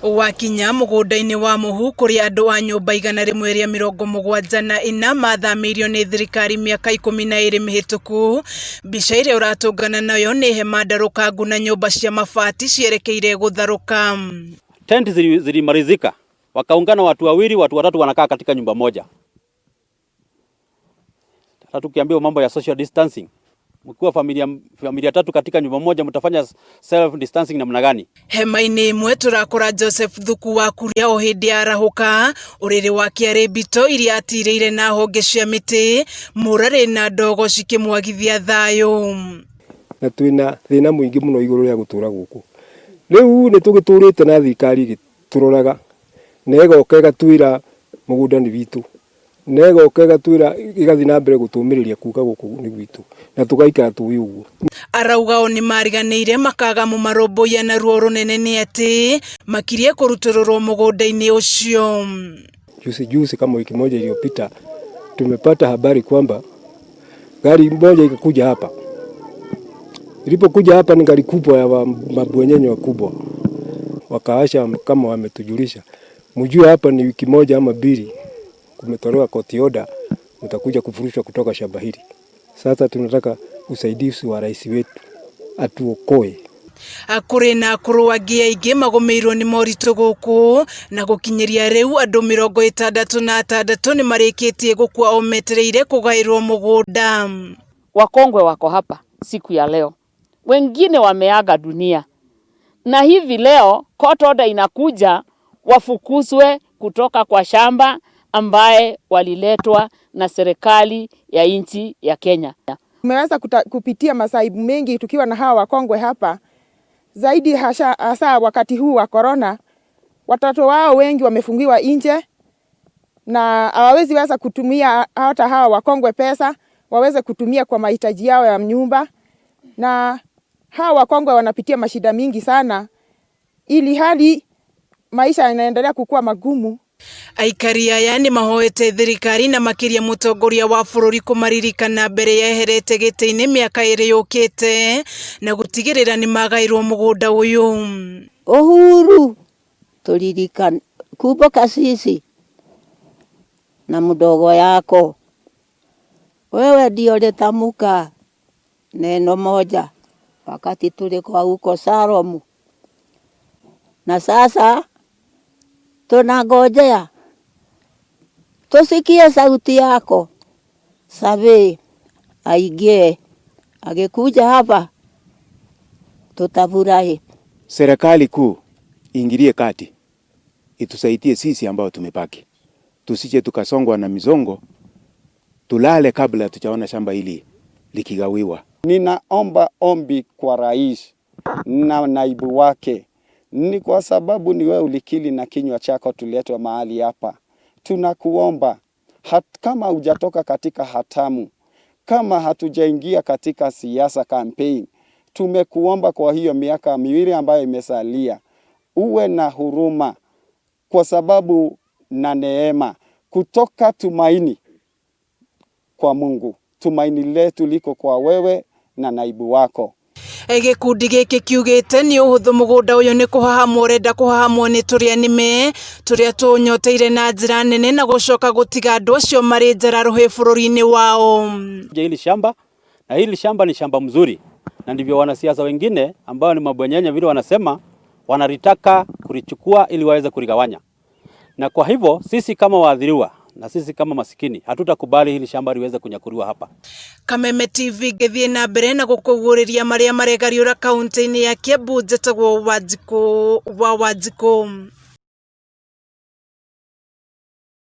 Wakinya mugunda-ini wa Muhu kuria andu a nyumba 174 mathamirio ni thirikari miaka 12 mihituku. Mbica iria uratungana nayo ni hema ndarukangu na nyumba cia mabati cierekeire gutharuka. Tent zilimalizika, wakaungana watu wawili, watu watatu wanakaa katika nyumba moja. Sasa tukiambiwa mambo ya social distancing, mkiwa familia tatu katika nyumba moja mtafanya self distancing namna gani? Hema-ini imwe turakora Joseph Thuku wa kuria o hindi arahuka uriri wake ari mbito iria atirire na honge cia miti murare na ndogo cikimwagithia thayo. Na twina thina muingi muno iguru ria gutura guku. Riu ni tugiturite na thirikari turoraga nego okega twira mugundani bitu. Nego okega twira igathi na mbere gutumiriria kuka guku ni gwitu na tugaikara tuwi uguo. Arauga oni mariganire makaga mu maromboya na ruo runene ni ati makirie kurutururwo mugunda-ini ucio. Juzi kama wiki moja iliyopita tumepata habari kwamba gari moja ikakuja hapa. Ilipokuja hapa ni gari kubwa ya mabwenyenye wakubwa. Wakaasha kama wametujulisha. Mjue hapa ni wiki moja ama mbili kumetolewa court order mtakuja kufurushwa kutoka shamba hili. Sasa tunataka usaidizi wa rais wetu atuokoe. Akuri na akuruagi aingĩ magomeirwo ni moritu guku na gukinyiria riu andu 66 ni marikitie gukua o metereire kugairwo mugunda. Wakongwe wako hapa siku ya leo, wengine wameaga dunia, na hivi leo court order inakuja wafukuzwe kutoka kwa shamba ambaye waliletwa na serikali ya nchi ya Kenya. Tumeweza kupitia masaibu mengi tukiwa na hawa wakongwe hapa. Zaidi hasa wakati huu wa corona, watoto wao wengi wamefungiwa nje na hawawezi weza kutumia hata hawa wakongwe pesa waweze kutumia kwa mahitaji yao ya nyumba, na hawa wakongwe wanapitia mashida mingi sana, ili hali maisha yanaendelea kukua magumu. Aikari aya ni mahoete thirikari na makiria mutongoria wa bururi kumaririkana mbere yeherete giti-ini miaka 2 yukite na gutigirira ni magairwo mugunda uyu. Uhuru turirikana kumbuka sisi na mdogo yako wewe ndio ulitamuka neno moja wakati tulikuwa huko Salomu, na sasa tunangojea tusikie sauti yako. Sabe aingie agekuja hapa tutafurahi. Serikali kuu ingilie kati itusaidie sisi ambao tumebaki, tusije tukasongwa na mizongo, tulale kabla tujaona shamba hili likigawiwa. Ninaomba ombi kwa rais na naibu wake, ni kwa sababu ni wewe ulikili na kinywa chako tuletwa mahali hapa. Tunakuomba kama hujatoka katika hatamu, kama hatujaingia katika siasa campaign, tumekuomba kwa hiyo miaka 2 ambayo imesalia uwe na huruma, kwa sababu na neema kutoka tumaini kwa Mungu. Tumaini letu liko kwa wewe na naibu wako. Gikundi giki kiugite ni uhuthu mugunda uyu ni kuhahamwo renda kuhahamwo ni turia nime turia tunyoteire na njira nene na gucoka gutiga andu acio mari njara ruhi bururi-ini wao. Hili shamba na hili shamba ni shamba mzuri, na ndivyo wanasiasa wengine ambao ni mabwenyenye vile wanasema wanalitaka kulichukua ili waweze kuligawanya. Na kwa hivyo sisi kama waathiriwa na sisi kama masikini hatutakubali hili shamba liweze kunyakuriwa hapa. Kameme TV githie na mbere na gukuguriria maria maregariura kaunti-ini ya Kiambu, njetagwo Wanjiku wa Wanjiku.